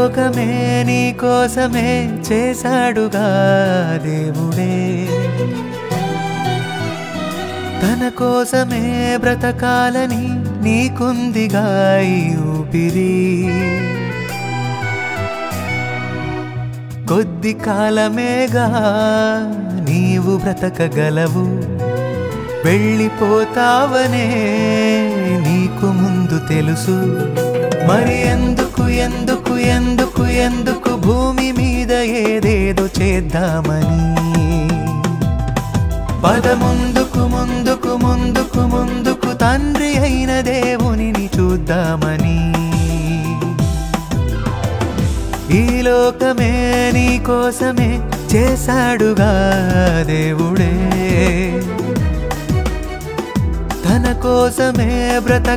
లోకమే నీ కోసమే చేశాడుగా దేవుడే తన కోసమే బ్రతకాలని నీకుందిగా ఈ ఊపిరి కొద్ది కాలమేగా నీవు బ్రతకగలవు వెళ్ళిపోతావనే నీకు ముందు తెలుసు మరి ఎందుకు ఎందుకు ఎందుకు ఎందుకు భూమి మీద ఏదేదో చేద్దామని పద ముందుకు ముందుకు ముందుకు ముందుకు తండ్రి అయిన దేవునిని చూద్దామని ఈ లోకమే నీ కోసమే చేశాడుగా దేవుడే తన కోసమే బ్రత